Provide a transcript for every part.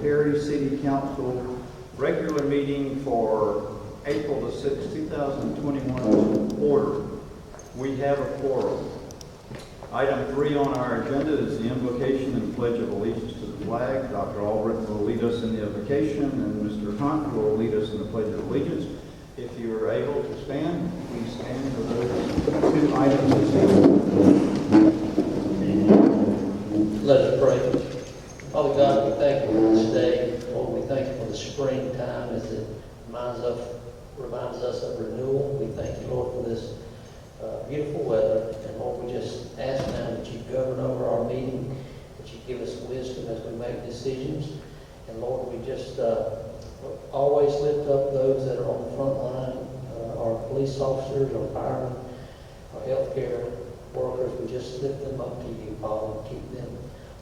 Perry City Council regular meeting for April the 6th, 2021 order. We have a quorum. Item 3 on our agenda is the invocation and pledge of allegiance to the flag. Dr. Albrecht will lead us in the invocation, and Mr. Hunt will lead us in the pledge of allegiance. If you are able to stand, please stand for those two items this evening. Let us pray. Father God, we thank you for this day. Lord, we thank you for the springtime as it reminds us of renewal. We thank you, Lord, for this beautiful weather. And Lord, we just ask now that you govern over our meeting, that you give us wisdom as we make decisions. And Lord, we just always lift up those that are on the front line, our police officers, our firemen, our healthcare workers. We just lift them up to you, Father, and keep them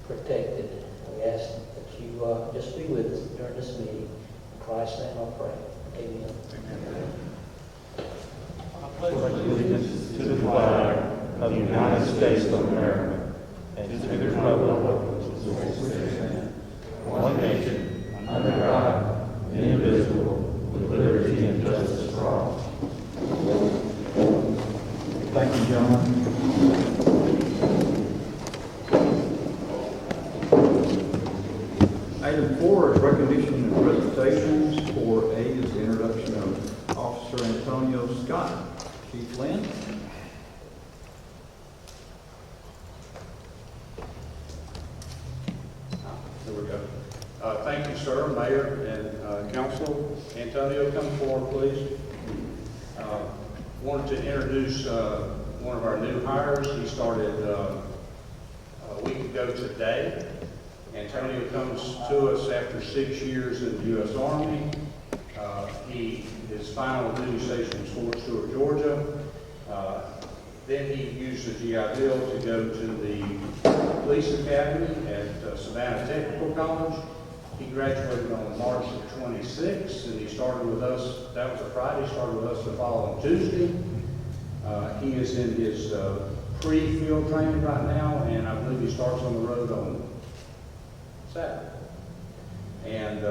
protected. We ask that you just be with us during this meeting. In Christ's name I pray. Amen. Amen. I pledge allegiance to the flag of the United States of America and to the republic which stands one nation, under God, indivisible, with liberty and justice for all. Thank you, gentlemen. Item 4 is recognition and presentations. 4A is the introduction of Officer Antonio Scott. Chief Lynn. There we go. Thank you, sir, Mayor, and Council. Antonio, come forward, please. Wanted to introduce one of our new hires. He started a week ago today. Antonio comes to us after 6 years in the U.S. Army. His final duty station was Fort Stewart, Georgia. Then he used the GI Bill to go to the Police Academy at Savannah Technical College. He graduated on March the 26th, and he started with us, that was a Friday, started with us the following Tuesday. He is in his pre-field training right now, and I believe he starts on the road on Saturday. And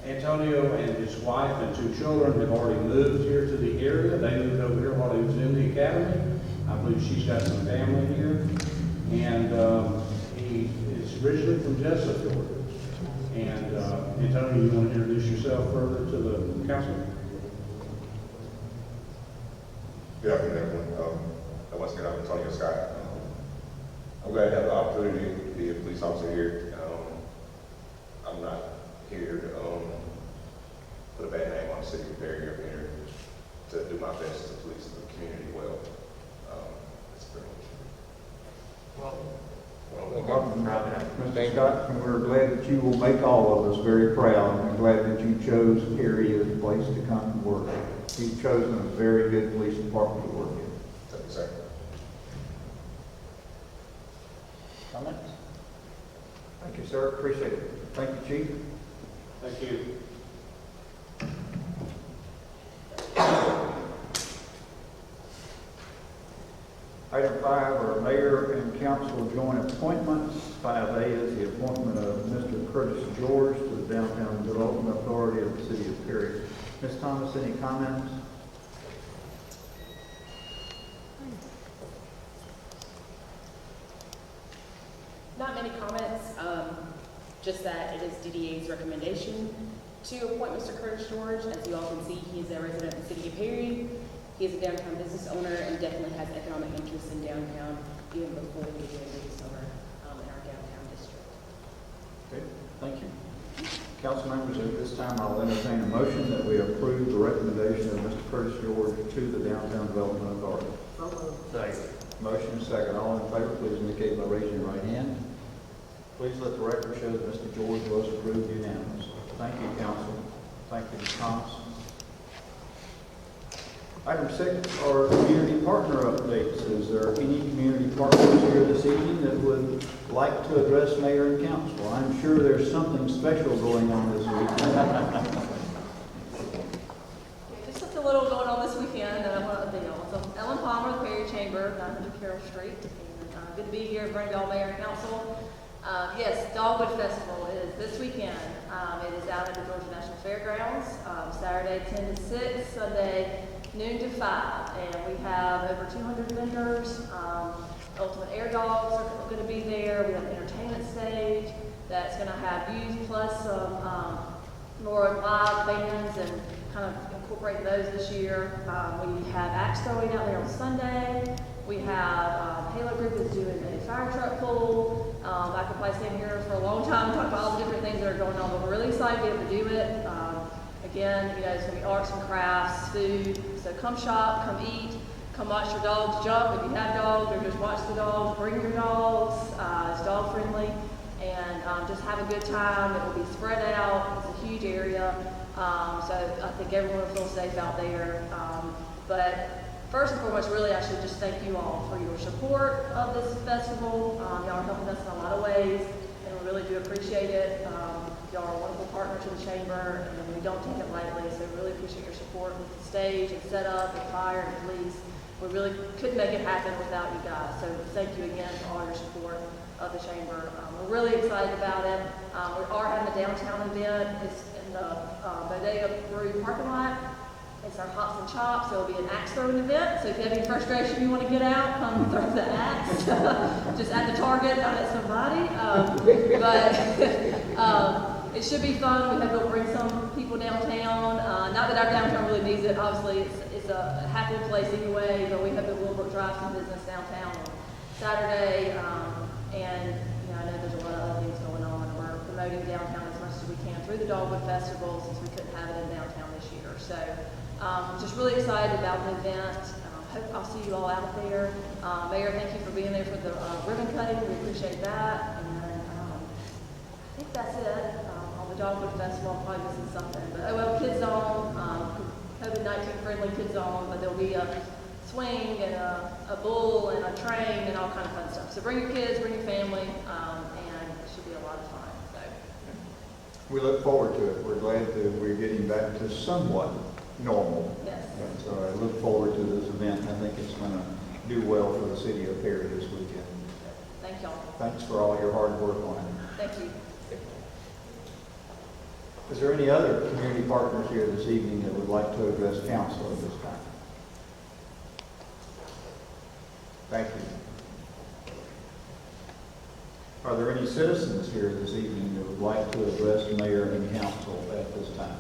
Antonio and his wife and 2 children have already moved here to the area. They moved over here while he was in the academy. I believe she's got some family here. And he is originally from Jessup, Georgia. And Antonio, you want to introduce yourself further to the council? Good afternoon, everyone. Once again, I'm Antonio Scott. I'm glad to have the opportunity to be a police officer here. I'm not here to put a bad name on the city of Perry. I'm here to do my best to police the community well. That's pretty much it. Welcome, Mr. Scott, and we're glad that you will make all of us very proud, and glad that you chose Perry as a place to come and work. You've chosen a very good police department to work in. Thank you, sir. Comments? Thank you, sir. Appreciate it. Thank you, Chief. Thank you. Item 5 are mayor and council joint appointments. 5A is the appointment of Mr. Curtis George to the Downtown Development Authority of the City of Perry. Ms. Thomas, any comments? Not many comments, just that it is DDA's recommendation to appoint Mr. Curtis George. As you all can see, he is a resident of the City of Perry. He is a downtown business owner and definitely has economic interest in downtown, even before we became a business owner in our downtown district. Okay, thank you. Council members, at this time I'll entertain a motion that we approve the recommendation of Mr. Curtis George to the Downtown Development Authority. Second. Motion second. All in favor, please indicate by raising your right hand. Please let the record show that Mr. George was approved unanimously. Thank you, council. Thank you, Ms. Thomas. Item 6 are community partner updates. Is there any community partners here this evening that would like to address mayor and council? I'm sure there's something special going on this weekend. Just something little going on this weekend that I want to let you know. So Ellen Palmer, the Perry Chamber, 900 Carroll Street. And, good to be here, bring y'all mayor and council. Yes, Dogwood Festival is this weekend. It is out at the Georgia National Fairgrounds, Saturday 10 to 6, Sunday noon to 5. And we have over 200 vendors. Ultimate Air Dogs are going to be there. We have an entertainment stage that's going to have youth plus some more live bands and kind of incorporate those this year. We have axe throwing out there on Sunday. We have Halo Group is doing a fire truck pull. I could probably stand here for a long time and talk about all the different things that are going on, but we're really excited to be able to do it. Again, you know, it's going to be arts and crafts, food. So come shop, come eat, come watch your dogs jump if you have dogs, or just watch the dogs. Bring your dogs. It's dog friendly, and just have a good time. It will be spread out. It's a huge area, so I think everyone will feel safe out there. But first and foremost, really, I should just thank you all for your support of this festival. Y'all are helping us in a lot of ways, and we really do appreciate it. Y'all are a wonderful partner to the chamber, and we don't take it lightly, so we really appreciate your support with the stage and setup and fire and police. We really couldn't make it happen without you guys, so thank you again for all your support of the chamber. We're really excited about it. We are having a downtown event. It's in the Bodega Brew parking lot. It's our Hops and Chops, so it'll be an axe throwing event. So if you have any frustration you want to get out, come throw the axe. Just at the target, not at somebody. It should be fun. We hope it'll bring some people downtown. Not that our downtown really needs it. Obviously, it's a happy place anyway, but we hope it will drive some business downtown on Saturday. And you know, I know there's a lot of other things going on. We're promoting downtown as much as we can through the Dogwood Festival, since we couldn't have it in downtown this year. So just really excited about the event. Hope I'll see you all out there. Mayor, thank you for being there for the ribbon cutting. We appreciate that. And then I think that's it. On the Dogwood Festival, I'm probably missing something. But Kids Zone, COVID-19 friendly Kids Zone, but there'll be a swing and a bull and a train and all kind of fun stuff. So bring your kids, bring your family, and it should be a lot of fun. So. We look forward to it. We're glad that we're getting back to somewhat normal. Yes. And so I look forward to this event. I think it's going to do well for the city of Perry this weekend. Thank y'all. Thanks for all your hard work on it. Thank you. Is there any other community partners here this evening that would like to address council at this time? Thank you. Are there any citizens here this evening that would like to address the mayor and council at this time?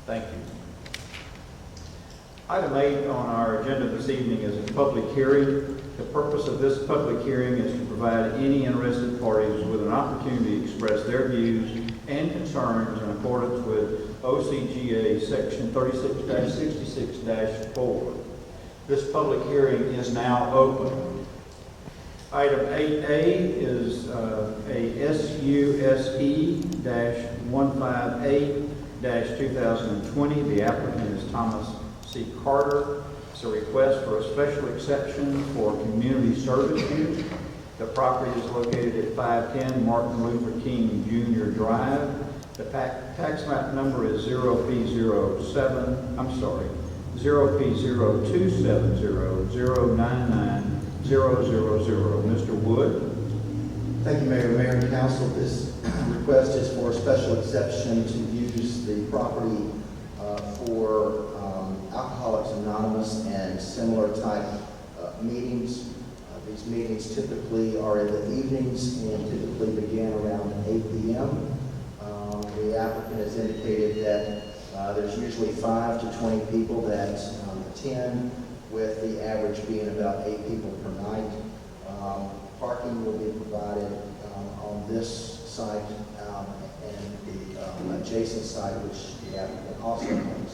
Thank you. Item 8 on our agenda this evening is a public hearing. The purpose of this public hearing is to provide any interested parties with an opportunity to express their views and concerns in accordance with OCGA Section 36-66-4. This public hearing is now open. Item 8A is a SUSE-158-2020. The applicant is Thomas C. Carter. It's a request for a special exception for community service use. The property is located at 510 Martin Luther King Jr. Drive. The tax map number is 0P027, I'm sorry, 0P027009900. Mr. Wood? Thank you, Mayor. Mayor and Council, this request is for a special exception to use the property for Alcoholics Anonymous and similar type meetings. These meetings typically are in the evenings and typically begin around 8 p.m. The applicant has indicated that there's usually 5 to 20 people that attend, with the average being about 8 people per night. Parking will be provided on this site and the adjacent site, which the applicant also owns.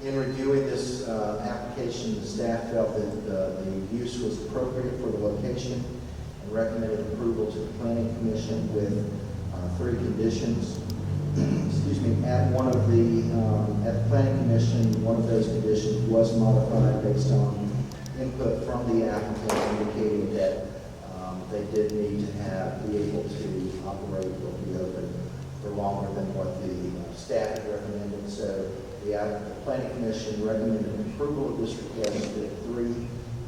In reviewing this application, the staff felt that the use was appropriate for the location and recommended approval to the Planning Commission with 3 conditions. Excuse me. At the Planning Commission, one of those conditions was modified based on input from the applicant indicating that they did need to be able to operate or be open for longer than what the staff had recommended. So The Planning Commission recommended approval of this request with 3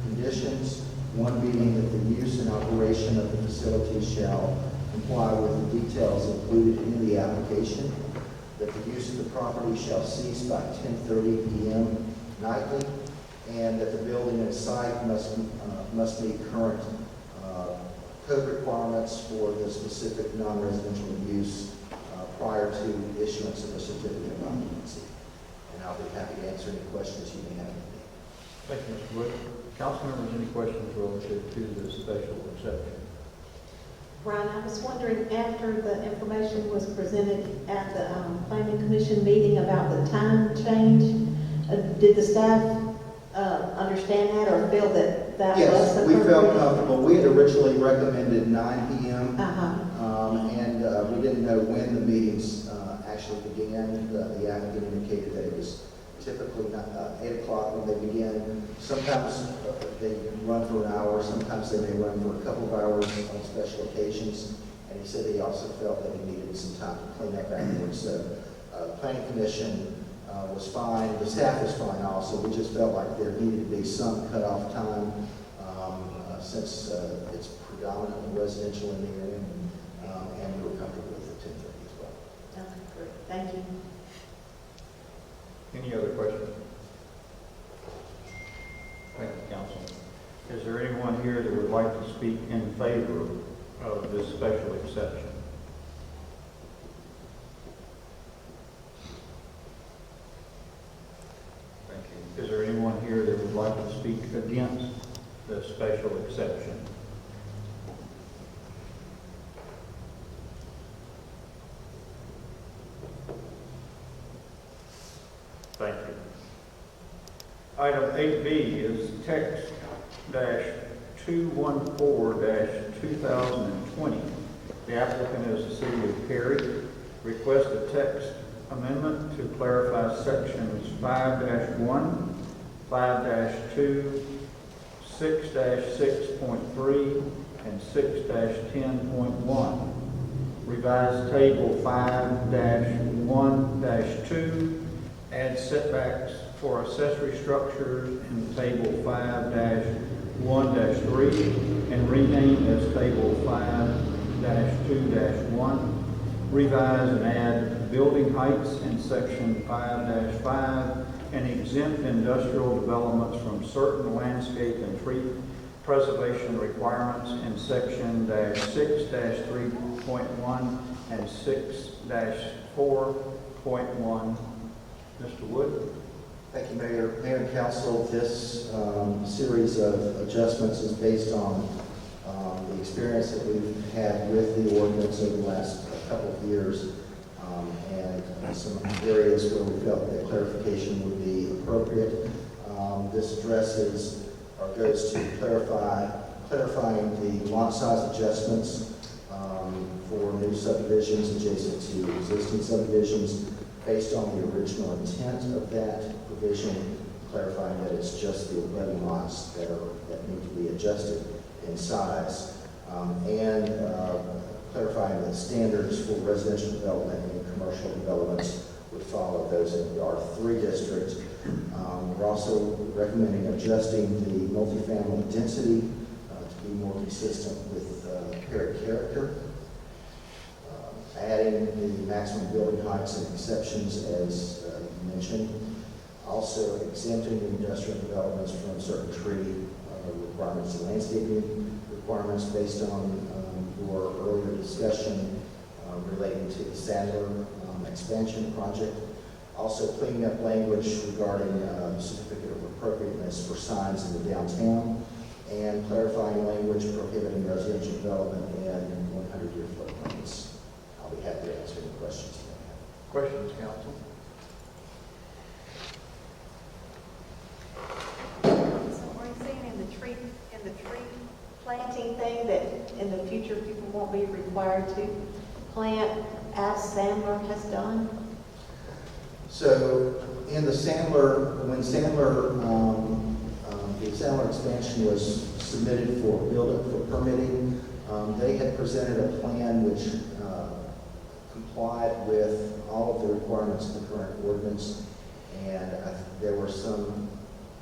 conditions. One being that the use and operation of the facility shall comply with the details included in the application, that the use of the property shall cease by 10:30 p.m. nightly, and that the building and site must meet current code requirements for the specific non-residential use prior to issuance of a certificate of occupancy. And I'll be happy to answer any questions you may have. Thank you, Mr. Wood. Council members, any questions relative to the special exception? Brian, I was wondering, after the information was presented at the Planning Commission meeting about the time change, did the staff understand that or feel that that was Yes, appropriate? we felt comfortable. We had originally recommended 9 p.m. And we didn't know when the meetings actually began. The applicant indicated that it was typically 8 o'clock when they begin. Sometimes they run for an hour, sometimes they may run for a couple of hours on special occasions. And he said he also felt that he needed some time to clean up afterwards. So the Planning Commission was fine. The staff was fine also. We just felt like there needed to be some cutoff time since it's predominantly residential in the area. And we were comfortable with the 10:30 as well. Okay, great. Thank you. Any other questions? Thank you, Council. Is there anyone here that would like to speak in favor of this special exception? Thank you. Is there anyone here that would like to speak against the special exception? Thank you. Item 8B is text -214-2020. The applicant is the City of Perry. Request a text amendment to clarify sections 5-1, 5-2, 6-6.3, and 6-10.1. Revise table 5-1-2. Add setbacks for accessory structures in table 5-1-3 and rename as table 5-2-1. Revise and add building heights in section 5-5 and exempt industrial developments from certain landscape and tree preservation requirements in section -6-3.1 and 6-4.1. Mr. Wood. Thank you, Mayor. Mayor and Council, this series of adjustments is based on the experience that we've had with the ordinance over the last couple of years and some areas where we felt that clarification would be appropriate. This addresses or goes to clarifying the lot size adjustments for new subdivisions adjacent to existing subdivisions, based on the original intent of that provision, clarifying that it's just the abutting lots that need to be adjusted in size, and clarifying that standards for residential development and commercial developments would follow those in the R3 district. We're also recommending adjusting the multifamily density to be more consistent with Perry character. Adding the maximum building heights and exceptions as you mentioned. Also exempting the industrial developments from certain tree requirements and landscaping requirements based on your earlier discussion relating to the Sandler expansion project. Also cleaning up language regarding certificate of appropriateness for signs in the downtown, and clarifying language prohibiting residential development and 100-year floodplains. I'll be happy to answer any questions you may have. Questions, Council? So are you saying in the tree planting thing that in the future people won't be required to plant as Sandler has done? So in the Sandler, when the Sandler expansion was submitted for permitting, they had presented a plan which complied with all of the requirements of the current ordinance, and there were some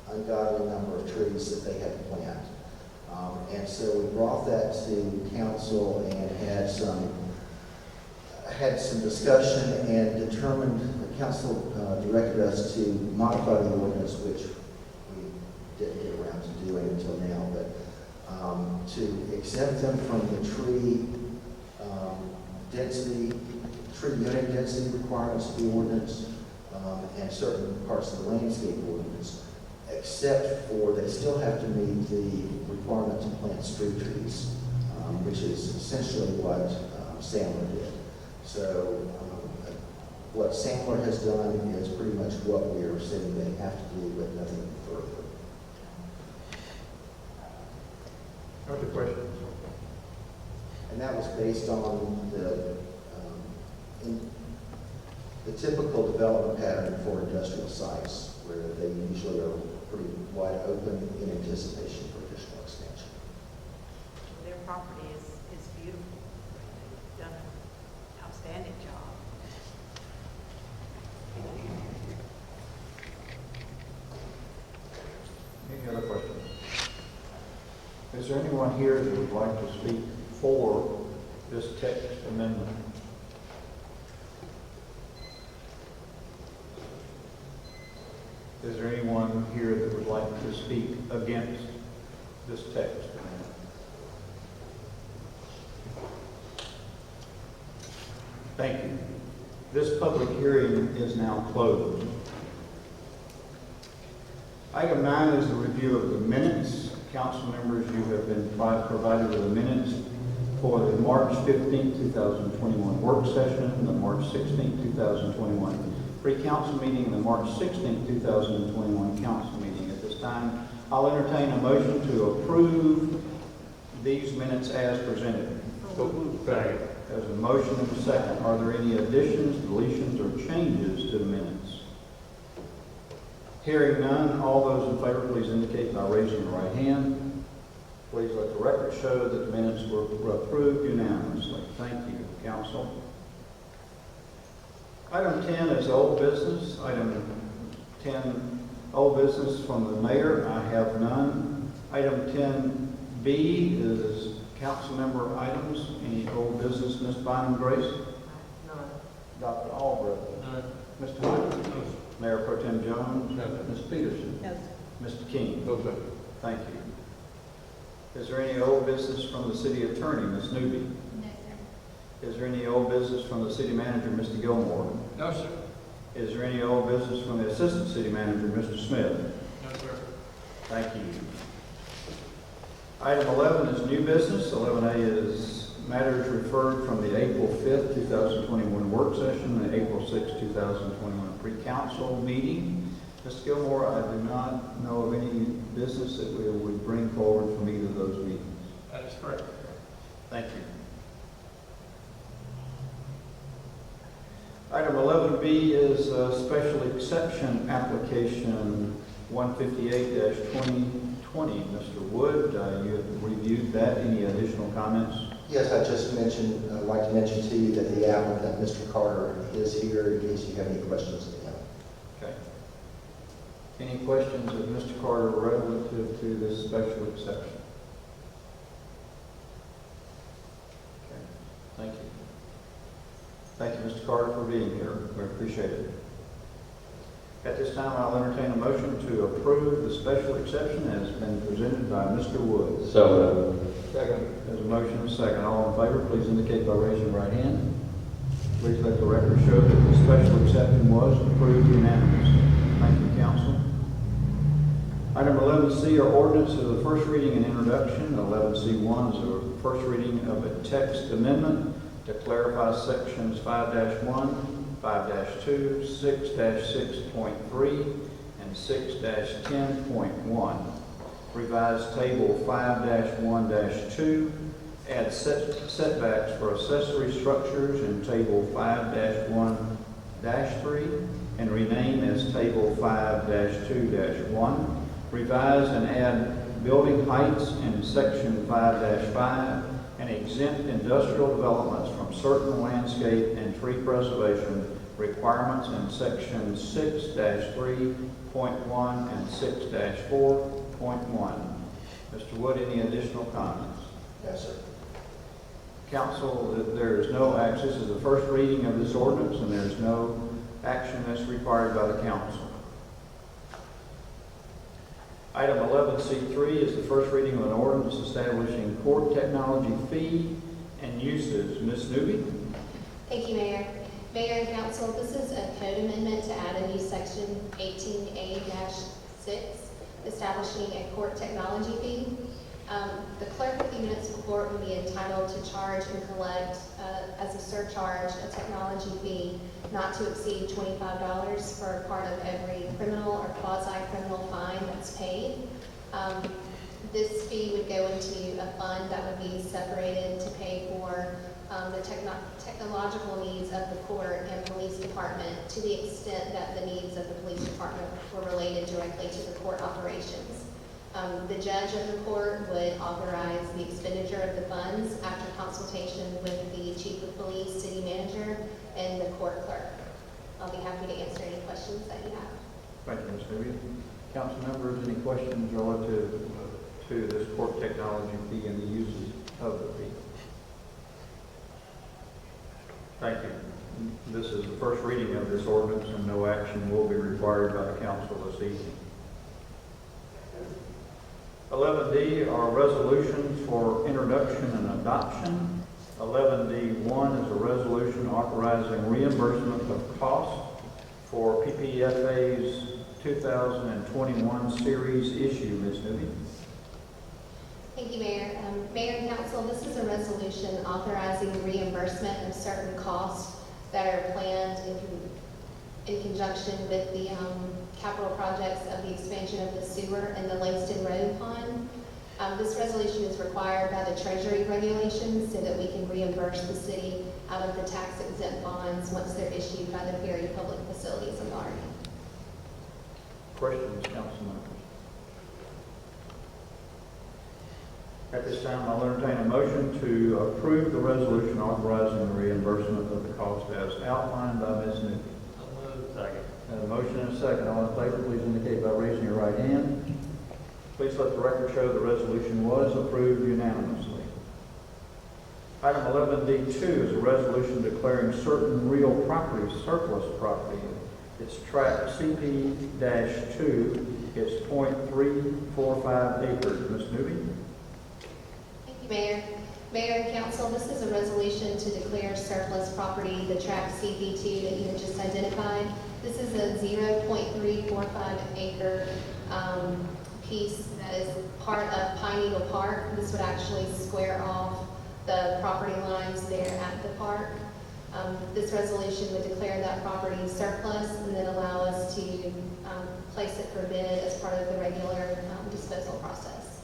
ungodly number of trees that they had to plant. And so we brought that to council and had some discussion and determined, the council directed us to modify the ordinance, which we didn't get around to doing until now, but to exempt them from the tree unit density requirements of the ordinance, and certain parts of the landscape ordinance, except for they still have to meet the requirement to plant street trees, which is essentially what Sandler did. So what Sandler has done is pretty much what we are saying they have to do, but nothing further. Other questions? And that was based on the typical development pattern for industrial sites, where they usually are pretty wide open in anticipation for additional expansion. Their property is beautiful. They've done an outstanding job. Any other questions? Is there anyone here that would like to speak for this text amendment? Is there anyone here that would like to speak against this text amendment? Thank you. This public hearing is now closed. Item 9 is the review of the minutes. Council members, you have been provided with the minutes for the March 15, 2021 work session, and the March 16, 2021 pre-council meeting, and the March 16, 2021 council meeting. At this time, I'll entertain a motion to approve these minutes as presented. Second. There's a motion and a second. Are there any additions, deletions, or changes to the minutes? Hearing none, all those in favor, please indicate by raising the right hand. Please let the record show that the minutes were approved unanimously. Thank you, council. Item 10 is old business. Item 10, old business from the mayor. I have none. Item 10B is council member items. Any old business, Ms. Bynum Grace? None. Dr. Albrecht? None. Mr. Hodges? Mayor Pro Tem Jones? No. Ms. Peterson? No, Mr. King? No, sir. Thank you. Is there any old business from the city attorney, Ms. Newby? No, sir. Is there any old business from the city manager, Mr. Gilmore? No, sir. Is there any old business from the assistant city manager, Mr. Smith? No, sir. Thank you. Item 11 is new business. 11A is matters referred from the April 5th, 2021 work session and April 6th, 2021 pre-council meeting. Mr. Gilmore, I do not know of any business that we would bring forward from either of those meetings. That is correct. Thank you. Item 11B is a special exception application 158-2020. Mr. Wood, you have reviewed that. Any additional comments? Yes, I just mentioned, I'd like to mention to you that the applicant, Mr. Carter, is here in case you have any questions of him. Okay. Any questions of Mr. Carter relative to this special exception? Okay. Thank you. Thank you, Mr. Carter, for being here. We appreciate it. At this time, I'll entertain a motion to approve the special exception as been presented by Mr. Wood. So Second. There's a motion and a second. All in favor, please indicate by raising your right hand. Please let the record show that the special exception was approved unanimously. Thank you, council. Item 11C are ordinance of the first reading and introduction. 11C1 is a first reading of a text amendment to clarify sections 5-1, 5-2, 6-6.3, and 6-10.1. Revise table 5-1-2, add setbacks for accessory structures in table 5-1-3, and rename as table 5-2-1. Revise and add building heights in section 5-5, and exempt industrial developments from certain landscape and tree preservation requirements in section 6-3.1 and 6-4.1. Mr. Wood, any additional comments? Yes, sir. Council, there is no action. This is the first reading of this ordinance, and there is no action that's required by the council. Item 11C3 is the first reading of an ordinance establishing court technology fee and uses. Ms. Newby? Thank you, Mayor. Mayor and Council, this is a code amendment to add a new section 18A-6, establishing a court technology fee. The clerk of the municipal court will be entitled to charge and collect as a surcharge a technology fee not to exceed $25 for part of every criminal or quasi-criminal fine that's paid. This fee would go into a fund that would be separated to pay for the technological needs of the court and police department to the extent that the needs of the police department were related directly to the court operations. The judge of the court would authorize the expenditure of the funds after consultation with the chief of police, city manager, and the court clerk. I'll be happy to answer any questions that you have. Thank you, Ms. Newby. Council members, any questions relative to this court technology fee and the uses of the fee? Thank you. This is the first reading of this ordinance, and no action will be required by the council this evening. 11D are resolutions for introduction and adoption. 11D1 is a resolution authorizing reimbursement of costs for PPFA's 2021 series issue. Ms. Newby? Thank you, Mayor. Mayor and Council, this is a resolution authorizing reimbursement of certain costs that are planned in conjunction with the capital projects of the expansion of the sewer and the Langston Road Pond. This resolution is required by the Treasury regulations so that we can reimburse the city out of the tax exempt bonds once they're issued by the Perry Public Facilities Authority. Questions, council members? At this time, I'll entertain a motion to approve the resolution authorizing the reimbursement of the cost as outlined by Ms. Newby. Second. A motion and a second. All in favor, please indicate by raising your right hand. Please let the record show the resolution was approved unanimously. Item 11D2 is a resolution declaring certain real property surplus property. It's tract CP-2. It's 0.345 acres. Ms. Newby? Thank you, Mayor. Mayor and Council, this is a resolution to declare surplus property, the tract CP2 that you have just identified. This is a 0.345 acre piece that is part of Pine Eagle Park. This would actually square off the property lines there at the park. This resolution would declare that property surplus and then allow us to place it for bid as part of the regular disposal process.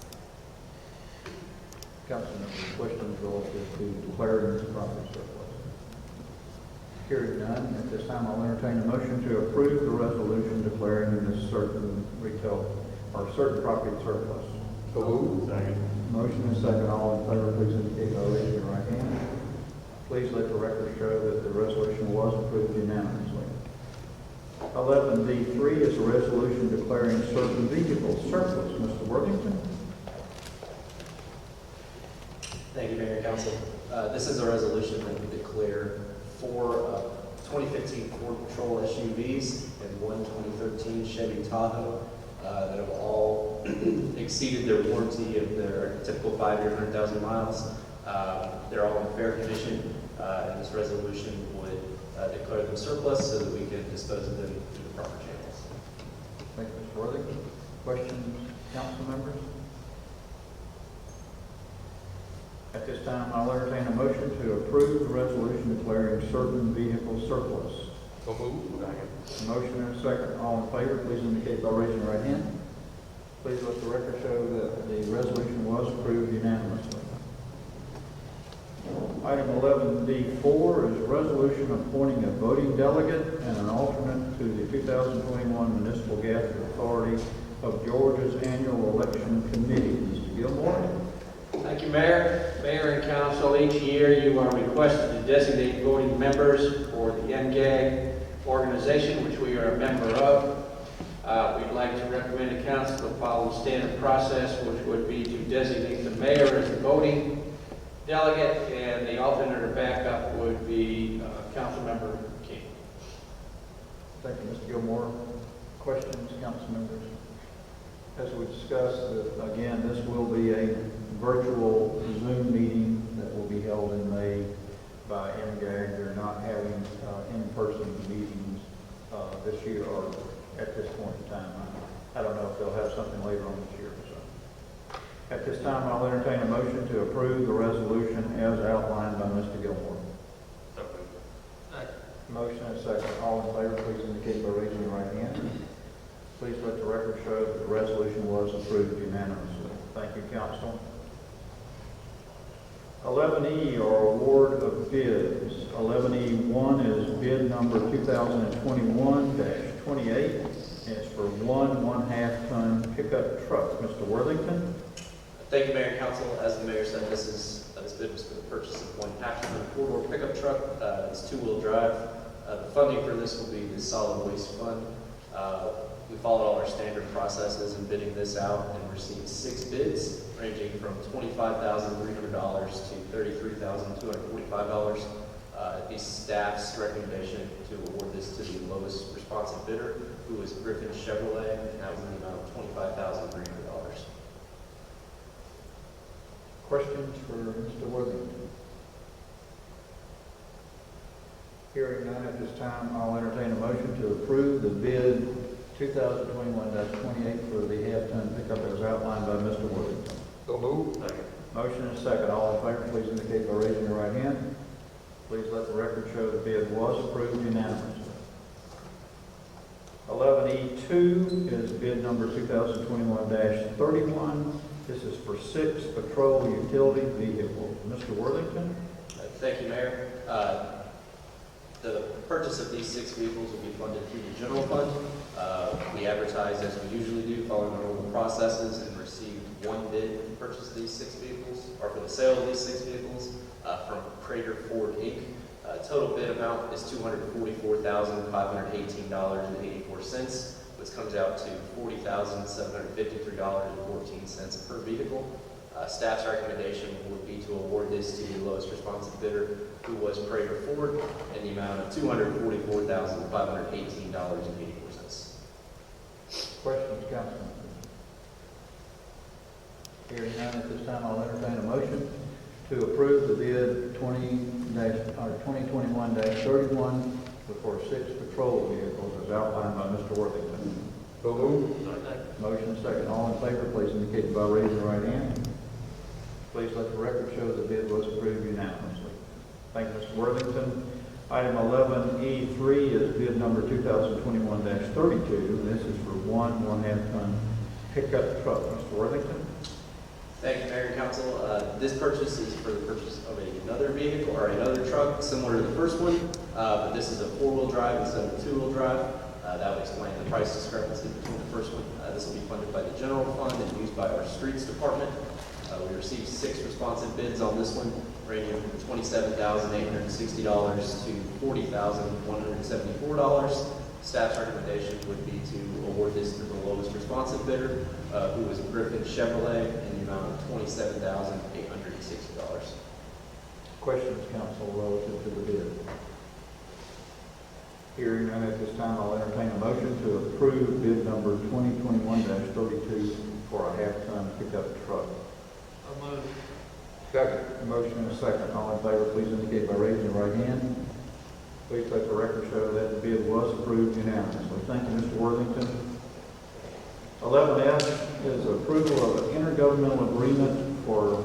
Council members, questions relative to declaring this property surplus? Hearing none, at this time I'll entertain a motion to approve the resolution declaring this certain retail or certain property surplus. So moved. Second. Motion and second. All in favor, please indicate by raising your right hand. Please let the record show that the resolution was approved unanimously. 11D3 is a resolution declaring certain vehicles surplus. Mr. Worthington? Thank you, Mayor and Council. This is a resolution that we declare 4 2015 Ford Patrol SUVs and 1 2013 Chevy Tahoe that have all exceeded their warranty of their typical 5-year, 100,000 miles. They're all in fair condition, and this resolution would declare them surplus so that we can dispose of them through the proper channels. Thank you, Mr. Worthington. Questions, council members? At this time, I'll entertain a motion to approve the resolution declaring certain vehicles surplus. So moved. Second. Motion and a second. All in favor, please indicate by raising your right hand. Please let the record show that the resolution was approved unanimously. Item 11D4 is a resolution appointing a voting delegate and an alternate to the 2021 Municipal Gas Authority of Georgia's annual election committee. Mr. Gilmore? Thank you, Mayor. Mayor and Council, each year you are requested to designate voting members for the MGAG organization, which we are a member of. We'd like to recommend the council to follow the standard process, which would be to designate the mayor as the voting delegate, and the alternate or backup would be Councilmember King. Thank you, Mr. Gilmore. Questions, council members? As we discussed, again, this will be a virtual Zoom meeting that will be held in May by MGAG. They're not having in-person meetings this year or at this point in time. I don't know if they'll have something later on this year. So, at this time, I'll entertain a motion to approve the resolution as outlined by Mr. Gilmore. Motion and second. All in favor, please indicate by raising your right hand. Please let the record show that the resolution was approved unanimously. Thank you, council. 11E, or award of bids. 11E1 is bid number 2021-28. It's for one 1/2 ton pickup truck. Mr. Worthington? Thank you, Mayor and Council. As the Mayor said, this bid was for the purchase of one 1/2 ton four-door pickup truck. It's 2-wheel drive. The funding for this will be the solid waste fund. We followed all our standard processes in bidding this out and received 6 bids, ranging from $25,300 to $33,245. The staff's recommendation to award this to the lowest responsive bidder, who is Griffin Chevrolet, and that was in the amount of $25,300. Questions for Mr. Worthington? Hearing none at this time, I'll entertain a motion to approve the bid 2021-28 for the 1/2 ton pickup as outlined by Mr. Worthington. So moved. Motion and second. All in favor, please indicate by raising your right hand. Please let the record show the bid was approved unanimously. 11E2 is bid number 2021-31. This is for 6 patrol utility vehicles. Mr. Worthington? Thank you, Mayor. The purchase of these 6 vehicles will be funded through the general fund. We advertised as we usually do, following the normal processes, and received 1 bid to purchase these 6 vehicles, or for the sale of these 6 vehicles, from Prager Ford Inc. Total bid amount is $244,518.84, which comes out to $40,753.14 per vehicle. Staff's recommendation would be to award this to the lowest responsive bidder, who was Prager Ford, in the amount of $244,518.84. Questions, councilman? Hearing none at this time, I'll entertain a motion to approve the bid 2021-31 for 6 patrol vehicles as outlined by Mr. Worthington. So moved. Motion second. All in favor, please indicate by raising your right hand. Please let the record show the bid was approved unanimously. Thank you, Mr. Worthington. Item 11E3 is bid number 2021-32. This is for one 1/2 ton pickup truck. Mr. Worthington? Thank you, Mayor and Council. This purchase is for the purchase of another vehicle or another truck similar to the first one, but this is a 4-wheel drive instead of a 2-wheel drive. That would explain the price discrepancy between the first one. This will be funded by the general fund and used by our streets department. We received 6 responsive bids on this one, ranging from $27,860 to $40,174. Staff's recommendation would be to award this to the lowest responsive bidder, who was Griffin Chevrolet, in the amount of $27,860. Questions, council, relative to the bid? Hearing none at this time, I'll entertain a motion to approve bid number 2021-32 for a 1/2 ton pickup truck. Second. Motion and a second. All in favor, please indicate by raising your right hand. Please let the record show that the bid was approved unanimously. Thank you, Mr. Worthington. 11F is approval of an intergovernmental agreement for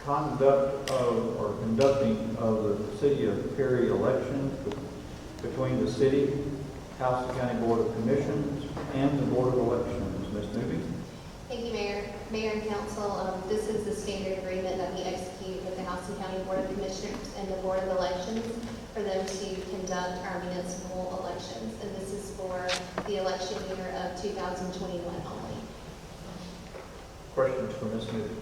conducting of the City of Perry elections between the City, House and County Board of Commissions, and the Board of Elections. Ms. Newby? Thank you, Mayor. Mayor and Council, this is the standard agreement that we execute with the House and County Board of Commissioners and the Board of Elections for them to conduct our municipal elections. And this is for the election year of 2021 only. Questions for Ms. Newby?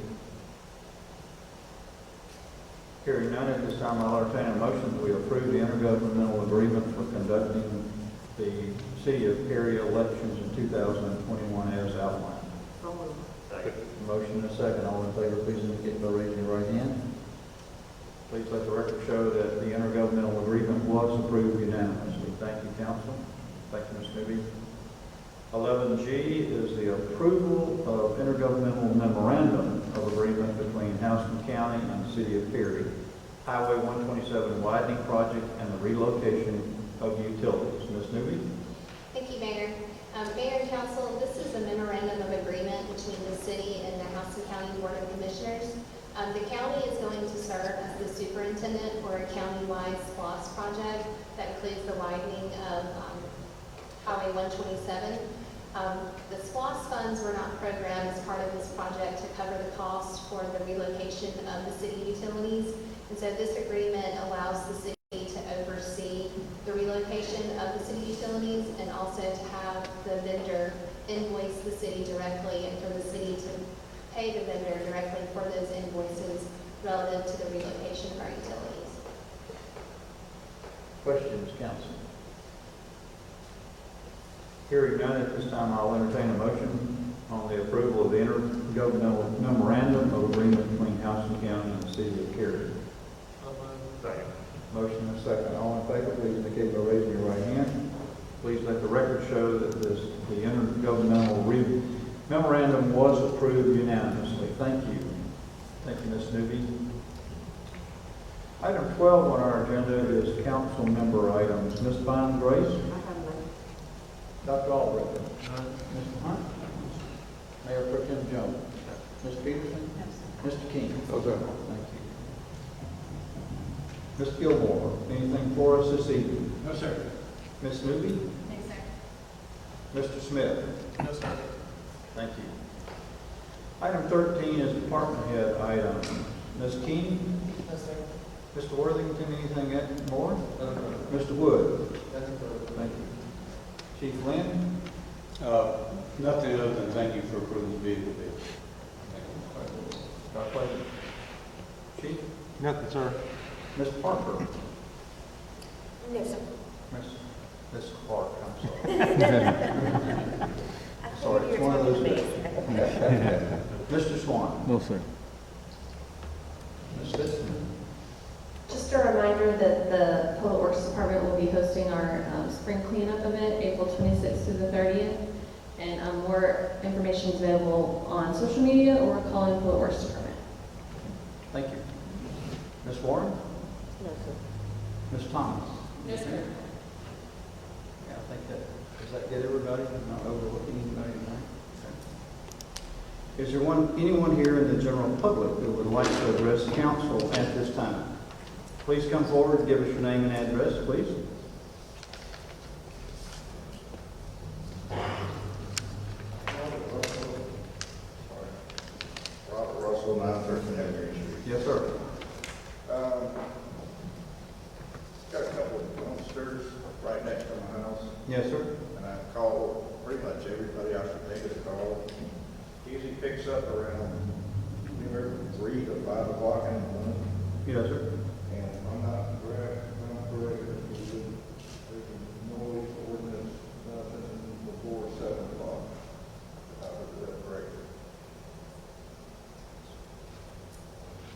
Hearing none at this time, I'll entertain a motion that we approve the intergovernmental agreement for conducting the City of Perry elections in 2021 as outlined. So moved. Motion and a second. All in favor, please indicate by raising your right hand. Please let the record show that the intergovernmental agreement was approved unanimously. Thank you, council. Thank you, Ms. Newby. 11G is the approval of intergovernmental memorandum of agreement between Houston County and the City of Perry, Highway 127 widening project and the relocation of utilities. Ms. Newby? Thank you, Mayor. Mayor and Council, this is a memorandum of agreement between the city and the Houston County Board of Commissioners. The county is going to serve as the superintendent for a county-wide SPLOST project that includes the widening of Highway 127. The SPLOST funds were not programmed as part of this project to cover the cost for the relocation of the city utilities. And so this agreement allows the city to oversee the relocation of the city utilities and also to have the vendor invoice the city directly and for the city to pay the vendor directly for those invoices relative to the relocation of our utilities. Questions, council? Hearing none, at this time I'll entertain a motion on the approval of the intergovernmental memorandum of agreement between Houston County and the City of Perry. Motion and a second. All in favor, please indicate by raising your right hand. Please let the record show that the intergovernmental memorandum was approved unanimously. Thank you. Thank you, Ms. Newby. Item 12 on our agenda is council member items. Ms. Bynum Grace? I have none. Dr. Albrecht? Mr. Hunt? Mayor Pro Tem Jones? Ms. Peterson? Mr. King? Thank you. Ms. Gilmore, anything for us this evening? No, sir. Ms. Newby? Thanks, sir. Mr. Smith? No, sir. Thank you. Item 13 is department head item. Ms. King? Yes, sir. Mr. Worthington, anything more? Mr. Wood? Thank you. Chief Lynn? Nothing other than thank you for approving the vehicle bid. Our pleasure. Chief? Nothing, sir. Ms. Parker? No, sir. Ms. Clark, I'm sorry. Sorry, it's one of those days. Mr. Swan? No, sir. Ms. Fitson? Just a reminder that the Public Works Department will be hosting our spring cleanup event, April 26th through the 30th. And more information is available on social media or call in the Public Works Department. Thank you. Ms. Warren? No, sir. Ms. Thomas? No, sir. Yeah, I think does that get everybody? I'm not overlooking anybody tonight? Okay. Is there anyone here in the general public who would like to address council at this time? Please come forward and give us your name and address, please. Robert Russell, 913 Evergreen Street. Yes, sir. Got a couple of dumpsters right next to my house, Yes, sir. and I call pretty much everybody I should think of to call. Usually picks up around anywhere from 3 to 5 o'clock in the morning, Yes, sir. and I'm not correct, there's a noise ordinance, nothing before 7 o'clock. If I heard that correctly.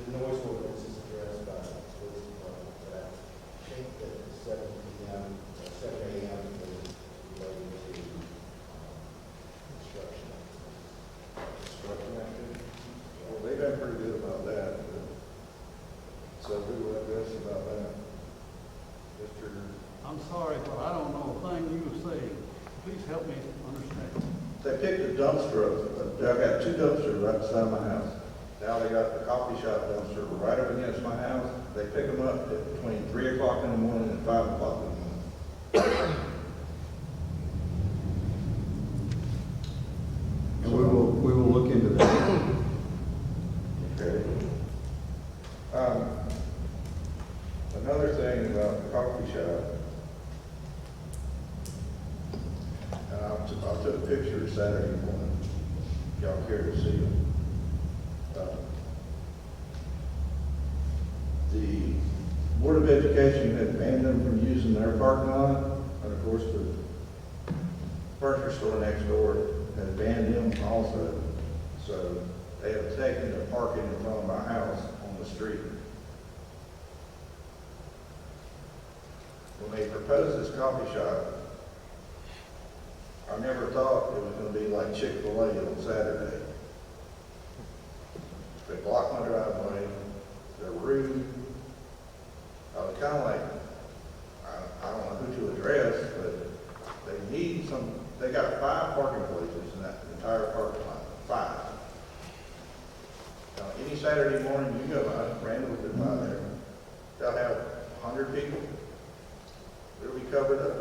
The noise ordinance is addressed by the police department, but I think that 7 p.m., 7 a.m. is related to construction. Construction activity. Well, they've been pretty good about that, but, so who will address about that? Mr. I'm sorry, but I don't know a thing you were saying. Please help me understand. They picked a dumpster up, I got 2 dumpsters right beside my house. Now they got the coffee shop dumpster right up against my house. They pick them up at between 3 o'clock in the morning and 5 o'clock in the morning. And we will look into that. Okay. Another thing about the coffee shop, and I took a picture Saturday morning, if y'all care to see them. The Board of Education had banned them from using their parking lot, and of course, the furniture store next door has banned them also. So they have taken the parking in front of my house on the street. When they proposed this coffee shop, I never thought it was gonna be like Chick-fil-A on Saturday. They blocked my driveway, they're rude. I was kinda like, I don't know who to address, but they need some, they got 5 parking places in that entire parking lot, 5. Now, any Saturday morning you go by, Randall could buy there, they'll have 100 people. It'll be covered up.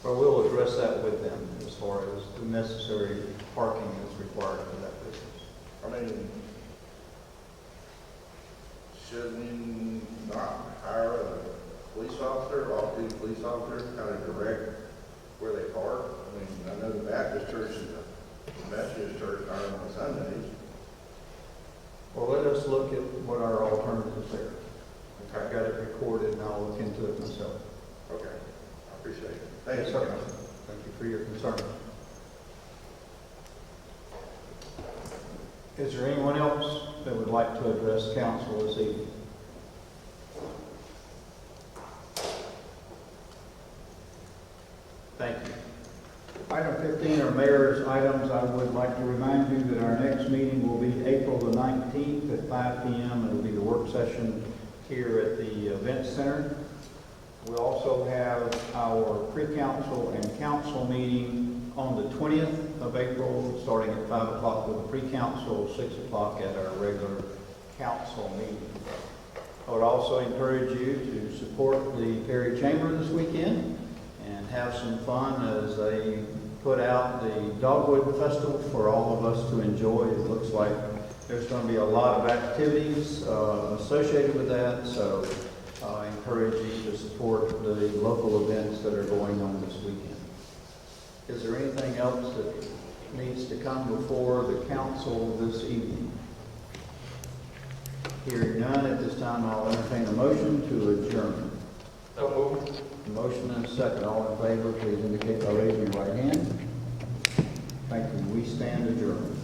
But we'll address that with them as far as the necessary parking is required for that business. I mean, should we not hire a police officer, off-duty police officer, kind of direct where they park? I mean, I know the Baptist church and the Methodist church hire them on Sundays. Well, let us look at what our alternatives are. I've got it recorded and I'll look into it myself. Okay, I appreciate it. Thank Yes, you. sir. Thank you for your concern. Is there anyone else that would like to address council this evening? Thank you. Item 15 are mayor's items. I would like to remind you that our next meeting will be April the 19th at 5 p.m. It will be the work session here at the event center. We also have our pre-council and council meeting on the 20th of April, starting at 5 o'clock with the pre-council, 6 o'clock at our regular council meeting. I would also encourage you to support the Perry Chamber this weekend and have some fun as they put out the Dogwood Festival for all of us to enjoy. It looks like there's going to be a lot of activities associated with that, so I encourage you to support the local events that are going on this weekend. Is there anything else that needs to come before the council this evening? Hearing none, at this time I'll entertain a motion to adjourn. So moved. Motion and a second. All in favor, please indicate by raising your right hand. Thank you. We stand adjourned.